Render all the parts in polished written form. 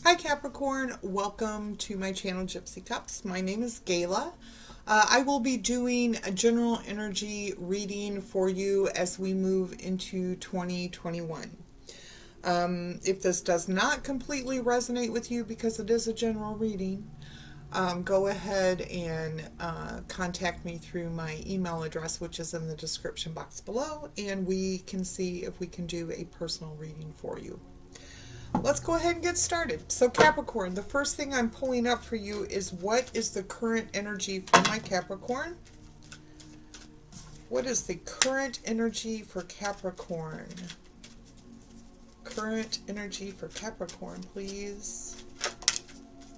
Hi Capricorn, welcome to my channel Gypsy Cups. My name is Gayla. I will be doing a general energy reading for you as we move into 2021. If this does not completely resonate with you because it is a general reading, go ahead and contact me through my email address, which is in the description box below, and we can see if we can do a personal reading for you. Let's go ahead and get started. So Capricorn, the first thing I'm pulling up for you is what is the current energy for my Capricorn? What is the current energy for Capricorn? Current energy for Capricorn, please.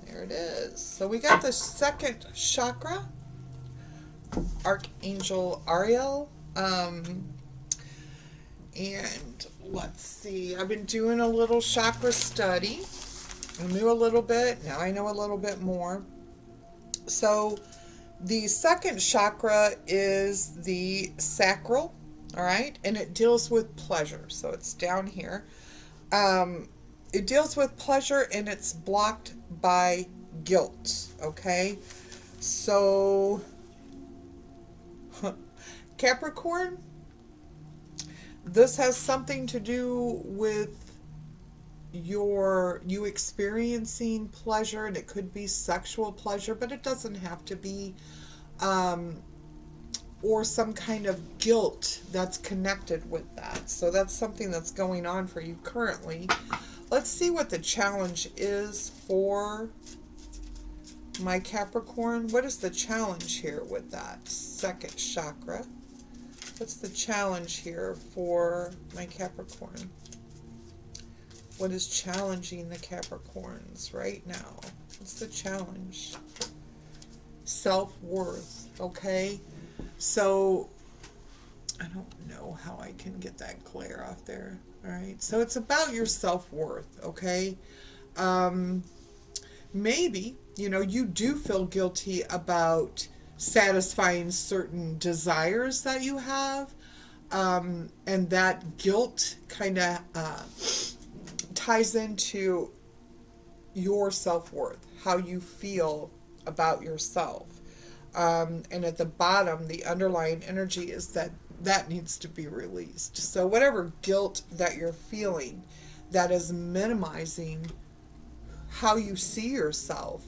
There it is. So we got the second chakra, Archangel Ariel. And let's see, I've been doing a little chakra study. I knew a little bit, now I know a little bit more. So the second chakra is the sacral, all right, and it deals with pleasure. So it's down here. It deals with pleasure and it's blocked by guilt, okay? So, Capricorn, this has something to do with you experiencing pleasure, and it could be sexual pleasure, but it doesn't have to be, or some kind of guilt that's connected with that. So that's something that's going on for you currently. Let's see what the challenge is for my Capricorn. What is the challenge here with that second chakra? What's the challenge here for my Capricorn? What is challenging the Capricorns right now? What's the challenge? Self-worth, okay? So, I don't know how I can get that glare off there, all right? So it's about your self-worth, okay? Maybe, you do feel guilty about satisfying certain desires that you have, and that guilt kind of ties into your self-worth, how you feel about yourself. And at the bottom, the underlying energy is that needs to be released. So whatever guilt that you're feeling that is minimizing how you see yourself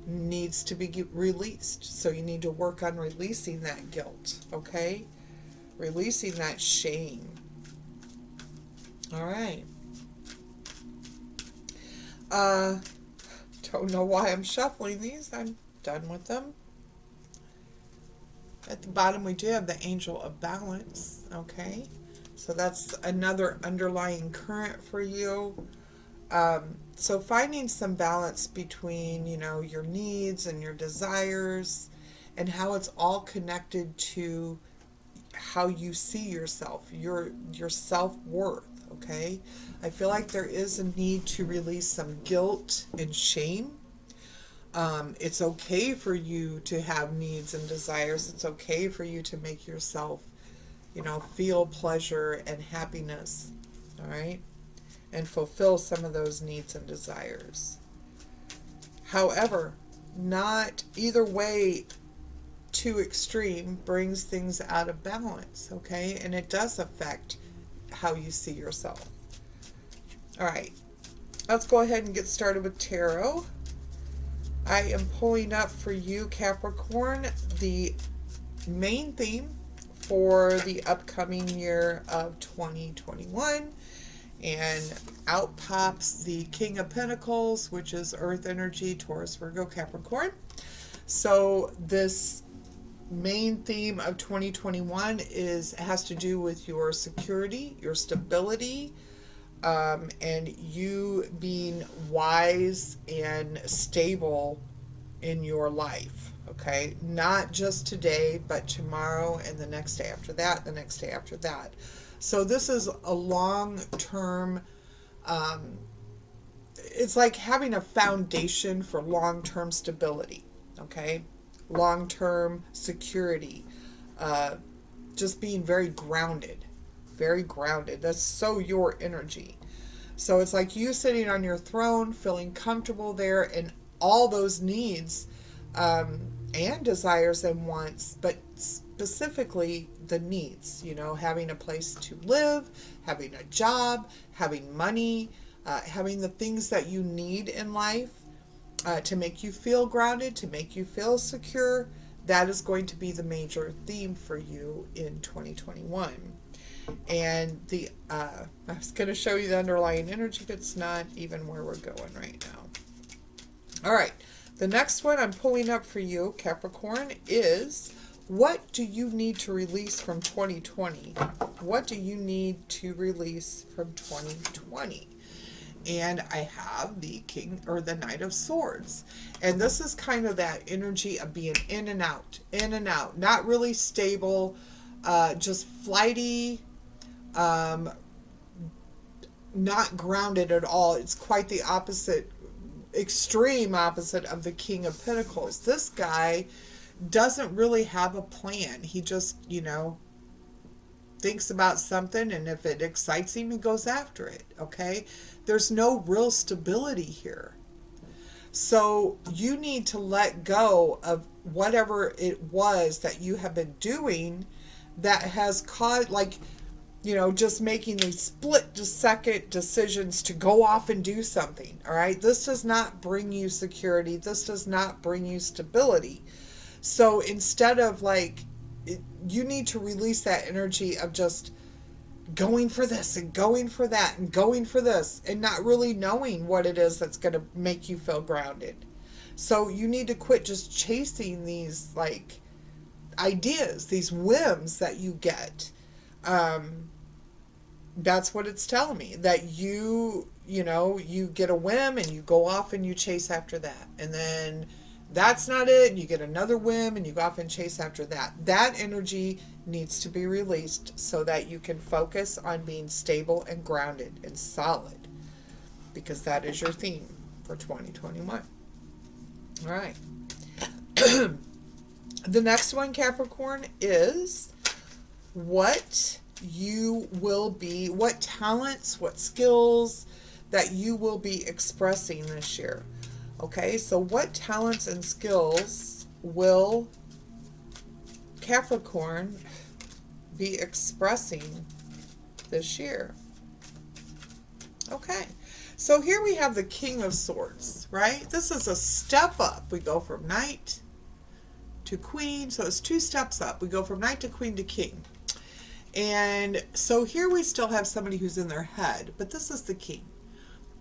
needs to be released. So you need to work on releasing that guilt, okay? Releasing that shame. All right. Don't know why I'm shuffling these. I'm done with them. At the bottom, we do have the Angel of Balance, okay? So that's another underlying current for you. So finding some balance between, your needs and your desires, and how it's all connected to how you see yourself, your self-worth, okay? I feel like there is a need to release some guilt and shame. It's okay for you to have needs and desires. It's okay for you to make yourself, feel pleasure and happiness, all right? And fulfill some of those needs and desires. However, not either way too extreme brings things out of balance, okay? And it does affect how you see yourself. All right, let's go ahead and get started with tarot. I am pulling up for you, Capricorn, the main theme for the upcoming year of 2021. And out pops the King of Pentacles, which is Earth energy, Taurus, Virgo, Capricorn. So this main theme of 2021 has to do with your security, your stability, and you being wise and stable in your life, okay? Not just today, but tomorrow and the next day after that, the next day after that. So this is a long-term, it's like having a foundation for long-term stability, okay? Long-term security, just being very grounded, very grounded. That's so your energy. So it's like you sitting on your throne, feeling comfortable there, and all those needs and desires and wants, but specifically the needs, having a place to live, having a job, having money, having the things that you need in life to make you feel grounded, to make you feel secure. That is going to be the major theme for you in 2021. And I was going to show you the underlying energy, but it's not even where we're going right now. All right. The next one I'm pulling up for you, Capricorn, is what do you need to release from 2020? What do you need to release from 2020? And I have the King or the Knight of Swords. And this is kind of that energy of being in and out, not really stable, just flighty, not grounded at all. It's quite the opposite, extreme opposite of the King of Pentacles. This guy doesn't really have a plan. He just, thinks about something, and if it excites him, he goes after it, okay? There's no real stability here. So you need to let go of whatever it was that you have been doing that has caused, just making these split-second decisions to go off and do something, all right? This does not bring you security. This does not bring you stability. So instead of you need to release that energy of just going for this and going for that and going for this and not really knowing what it is that's going to make you feel grounded. So you need to quit just chasing these ideas, these whims that you get. That's what it's telling me, that you get a whim and you go off and you chase after that. And then that's not it. And you get another whim and you go off and chase after that. That energy needs to be released so that you can focus on being stable and grounded and solid, because that is your theme for 2021. All right. The next one, Capricorn, is what talents, what skills that you will be expressing this year. Okay, so what talents and skills will Capricorn be expressing this year? Okay, so here we have the King of Swords, right? This is a step up. We go from Knight to Queen, so it's 2 steps up. We go from Knight to Queen to King. And so here we still have somebody who's in their head, but this is the King.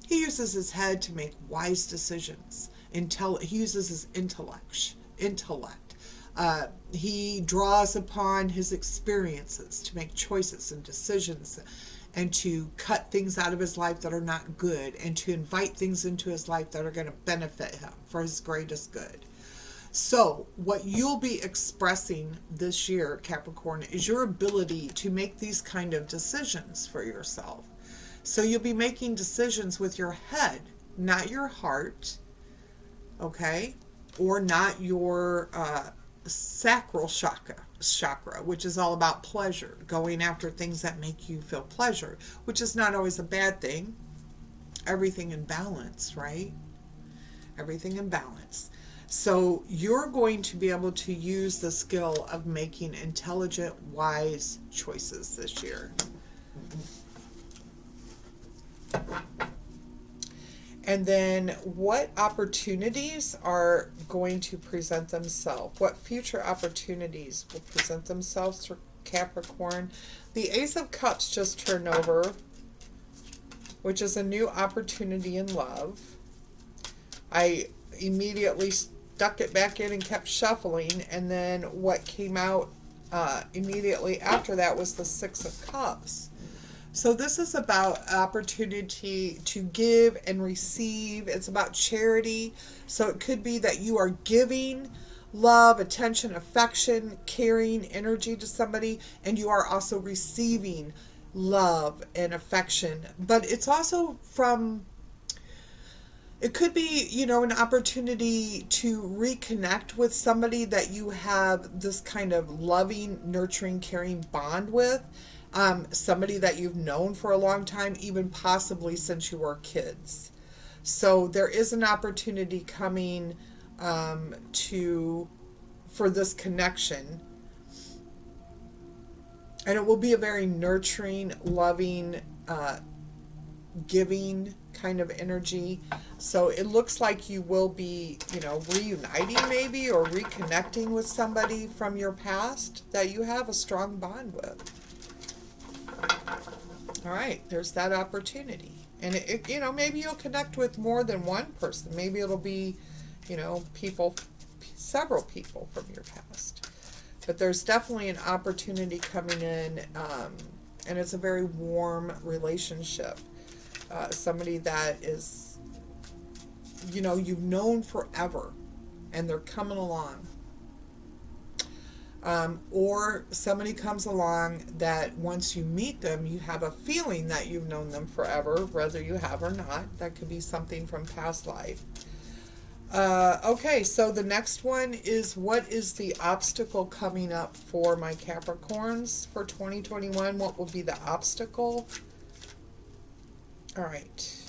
He uses his head to make wise decisions. He uses his intellect. He draws upon his experiences to make choices and decisions, and to cut things out of his life that are not good, and to invite things into his life that are going to benefit him for his greatest good. So what you'll be expressing this year, Capricorn, is your ability to make these kind of decisions for yourself. So you'll be making decisions with your head, not your heart, okay? Or not your sacral chakra, which is all about pleasure, going after things that make you feel pleasure, which is not always a bad thing. Everything in balance, right? Everything in balance. So you're going to be able to use the skill of making intelligent, wise choices this year. And then what opportunities are going to present themselves? What future opportunities will present themselves for Capricorn? The Ace of Cups just turned over, which is a new opportunity in love. I immediately stuck it back in and kept shuffling, and then what came out immediately after that was the Six of Cups. So this is about opportunity to give and receive. It's about charity. So it could be that you are giving love, attention, affection, caring, energy to somebody, and you are also receiving love and affection. But it's also it could be, an opportunity to reconnect with somebody that you have this kind of loving, nurturing, caring bond with. Somebody that you've known for a long time, even possibly since you were kids. So there is an opportunity coming to for this connection, and it will be a very nurturing, loving, giving kind of energy. So it looks like you will be, reuniting maybe, or reconnecting with somebody from your past that you have a strong bond with. All right, there's that opportunity. And maybe you'll connect with more than one person. Maybe it'll be, people, several people from your past. But there's definitely an opportunity coming in, and it's a very warm relationship. Somebody that is, you've known forever, and they're coming along. Or somebody comes along that once you meet them, you have a feeling that you've known them forever, whether you have or not. That could be something from past life. Okay, so the next one is, what is the obstacle coming up for my Capricorns for 2021? What will be the obstacle? All right.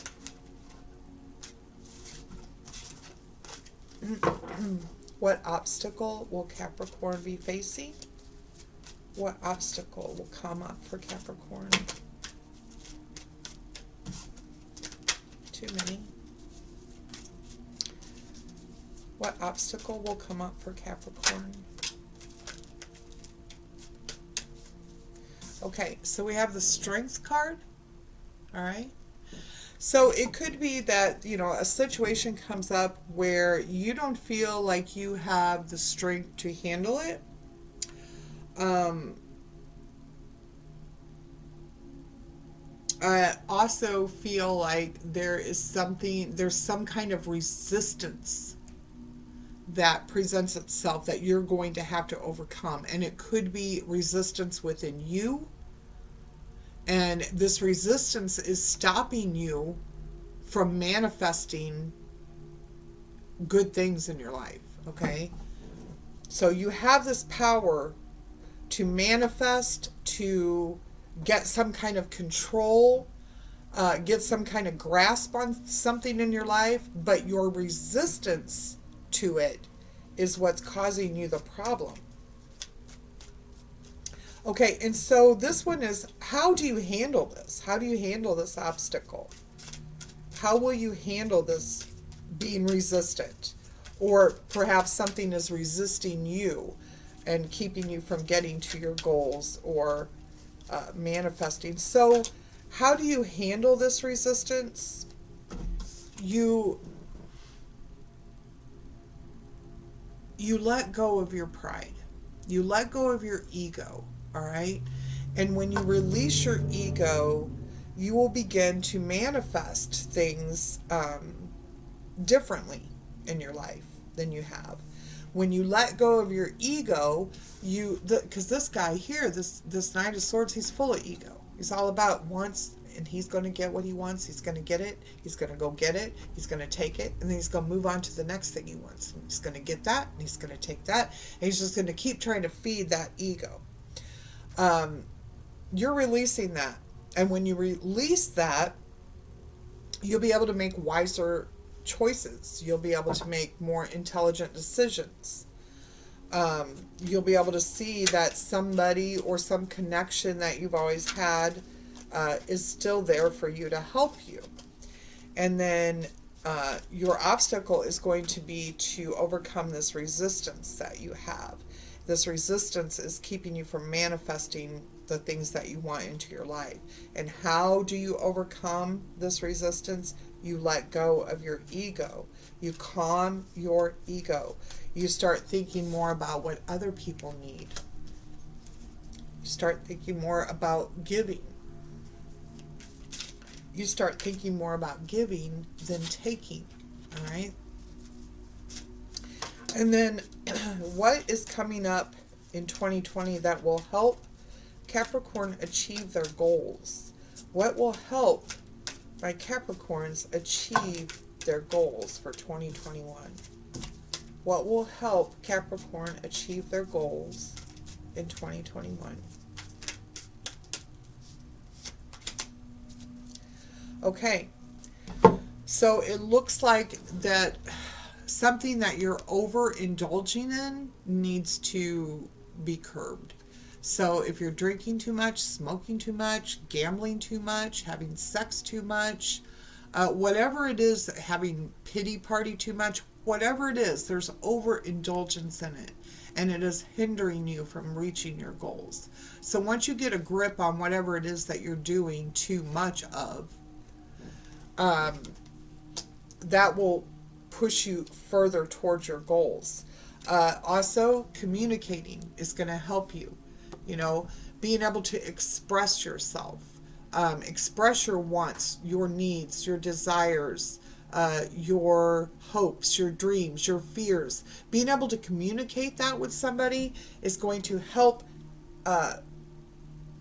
What obstacle will Capricorn be facing? What obstacle will come up for Capricorn? Too many. What obstacle will come up for Capricorn? Okay, so we have the Strength card. All right. So it could be that, a situation comes up where you don't feel like you have the strength to handle it. I also feel like there's some kind of resistance that presents itself that you're going to have to overcome. And it could be resistance within you. And this resistance is stopping you from manifesting good things in your life, okay? So you have this power to manifest, to get some kind of control, get some kind of grasp on something in your life, but your resistance to it is what's causing you the problem. Okay, and so this one is, how do you handle this? How do you handle this obstacle? How will you handle this being resistant? Or perhaps something is resisting you and keeping you from getting to your goals or manifesting. So how do you handle this resistance? You let go of your pride. You let go of your ego. All right. And when you release your ego, you will begin to manifest things differently in your life than you have. When you let go of your ego, because this guy here, this Knight of Swords, he's full of ego. He's all about wants, and he's going to get what he wants. He's going to get it. He's going to go get it. He's going to take it, and then he's going to move on to the next thing he wants. And he's going to get that, and he's going to take that, and he's just going to keep trying to feed that ego. You're releasing that. And when you release that, you'll be able to make wiser choices. You'll be able to make more intelligent decisions. You'll be able to see that somebody or some connection that you've always had is still there for you to help you. And then your obstacle is going to be to overcome this resistance that you have. This resistance is keeping you from manifesting the things that you want into your life. And how do you overcome this resistance? You let go of your ego. You calm your ego. You start thinking more about what other people need. You start thinking more about giving. You start thinking more about giving than taking. All right? And then what is coming up in 2020 that will help Capricorn achieve their goals? What will help my Capricorns achieve their goals for 2021? What will help Capricorn achieve their goals in 2021? Okay. So it looks like that something that you're overindulging in needs to be curbed. So if you're drinking too much, smoking too much, gambling too much, having sex too much, whatever it is, having pity party too much, whatever it is, there's overindulgence in it. And it is hindering you from reaching your goals. So once you get a grip on whatever it is that you're doing too much of, um, that will push you further towards your goals. Also, communicating is going to help you. You know, being able to express yourself, express your wants, your needs, your desires, your hopes, your dreams, your fears. Being able to communicate that with somebody is going to uh,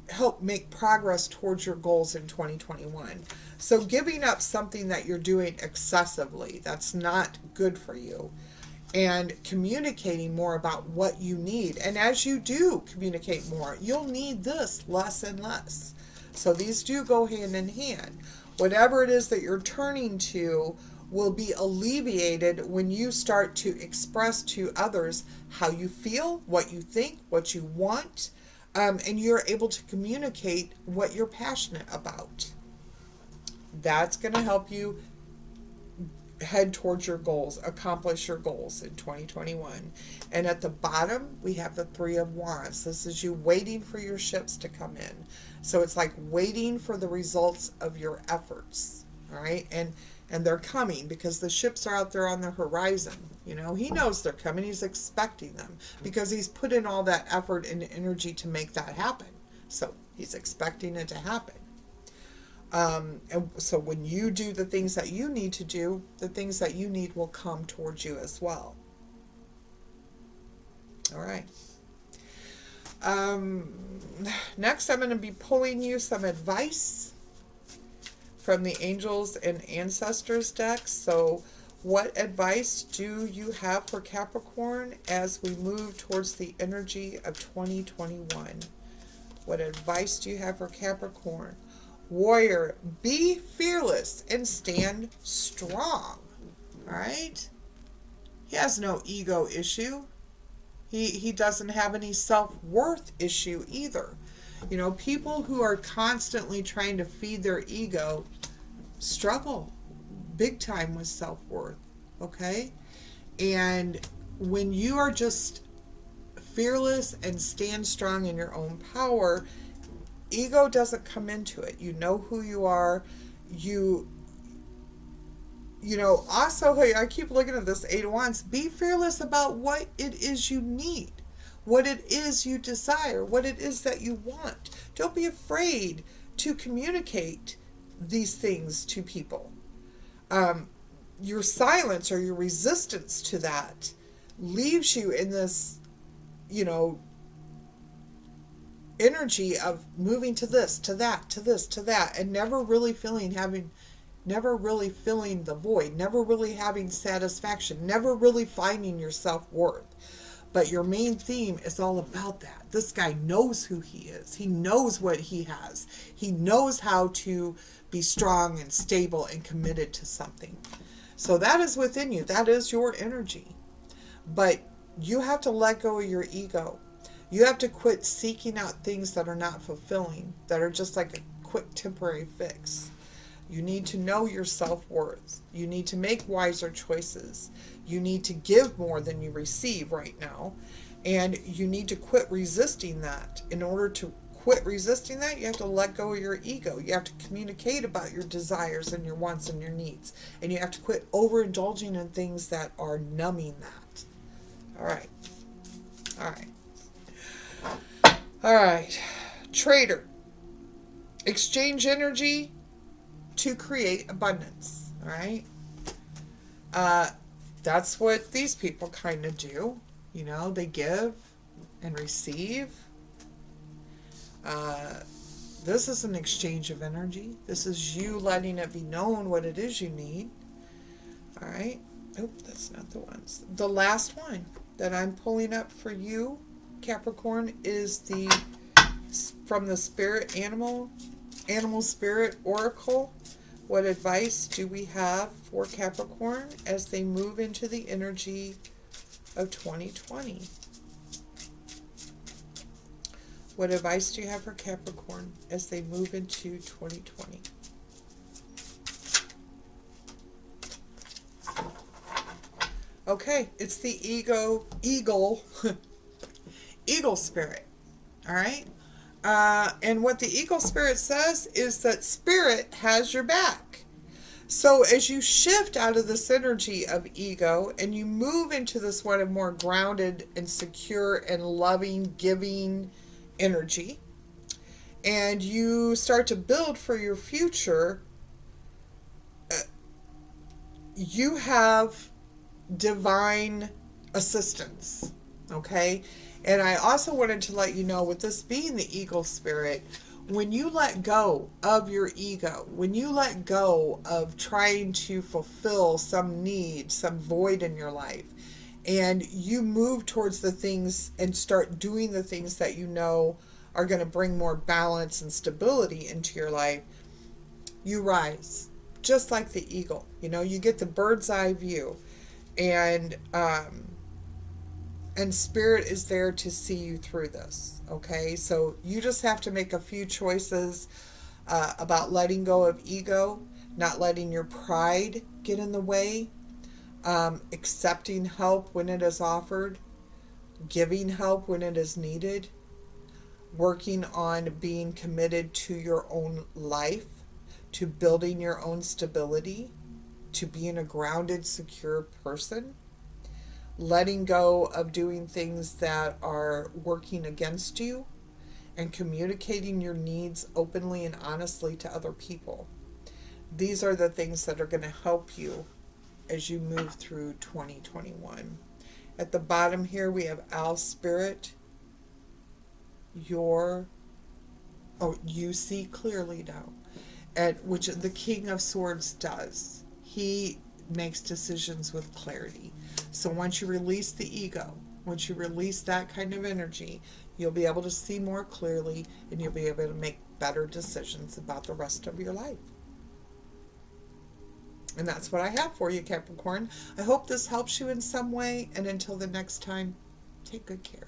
help make progress towards your goals in 2021. So giving up something that you're doing excessively, that's not good for you, and communicating more about what you need. And as you do communicate more, you'll need this less and less. So these do go hand in hand. Whatever it is that you're turning to will be alleviated when you start to express to others how you feel, what you think, what you want, and you're able to communicate what you're passionate about. That's going to help you head towards your goals, accomplish your goals in 2021. And at the bottom, we have the Three of Wands. This is you waiting for your ships to come in. So it's like waiting for the results of your efforts. All right. And they're coming because the ships are out there on the horizon. You know, he knows they're coming. He's expecting them because he's put in all that effort and energy to make that happen. So he's expecting it to happen. And so when you do the things that you need to do, the things that you need will come towards you as well. All right. Next, I'm going to be pulling you some advice from the Angels and Ancestors deck. So what advice do you have for Capricorn as we move towards the energy of 2021? What advice do you have for Capricorn? Warrior, be fearless and stand strong. All right? He has no ego issue. He doesn't have any self-worth issue either. You know, people who are constantly trying to feed their ego struggle big time with self-worth. Okay? And when you are just fearless and stand strong in your own power, ego doesn't come into it. You know who you are. You know, also, hey, I keep looking at this Eight of Wands. Be fearless about what it is you need, what it is you desire, what it is that you want. Don't be afraid to communicate these things to people. Your silence or your resistance to that leaves you in this, you know, energy of moving to this, to that, to this, to that, and never really feeling the void, never really having satisfaction, never really finding your self-worth. But your main theme is all about that. This guy knows who he is. He knows what he has. He knows how to be strong and stable and committed to something. So that is within you. That is your energy. But you have to let go of your ego. You have to quit seeking out things that are not fulfilling, that are just like a quick temporary fix. You need to know your self-worth. You need to make wiser choices. You need to give more than you receive right now. And you need to quit resisting that. In order to quit resisting that, you have to let go of your ego. You have to communicate about your desires and your wants and your needs. And you have to quit overindulging in things that are numbing that. All right. All right. All right. Trader. Exchange energy to create abundance. All right. That's what these people kind of do. You know, they give and receive. This is an exchange of energy. This is you letting it be known what it is you need. All right. Oh, that's not the ones. The last one that I'm pulling up for you, Capricorn, is from the spirit animal spirit oracle, What advice do we have for Capricorn as they move into the energy of 2020? What advice do you have for Capricorn as they move into 2020? Okay, it's the eagle spirit. All right. And what the eagle spirit says is that spirit has your back. So as you shift out of this energy of ego and you move into this one of more grounded and secure and loving, giving energy, and you start to build for your future, you have divine assistance. Okay? And I also wanted to let you know, with this being the eagle spirit, when you let go of your ego, when you let go of trying to fulfill some need, some void in your life, and you move towards the things and start doing the things that you know are going to bring more balance and stability into your life, you rise. Just like the eagle. You know, you get the bird's eye view. And spirit is there to see you through this. Okay, so you just have to make a few choices about letting go of ego, not letting your pride get in the way, accepting help when it is offered, giving help when it is needed, working on being committed to your own life, to building your own stability, to being a grounded, secure person, letting go of doing things that are working against you, and communicating your needs openly and honestly to other people. These are the things that are going to help you as you move through 2021. At the bottom here, we have Owl Spirit. You see clearly now, which the King of Swords does. He makes decisions with clarity. So once you release the ego, once you release that kind of energy, you'll be able to see more clearly and you'll be able to make better decisions about the rest of your life. And that's what I have for you, Capricorn. I hope this helps you in some way. And until the next time, take good care.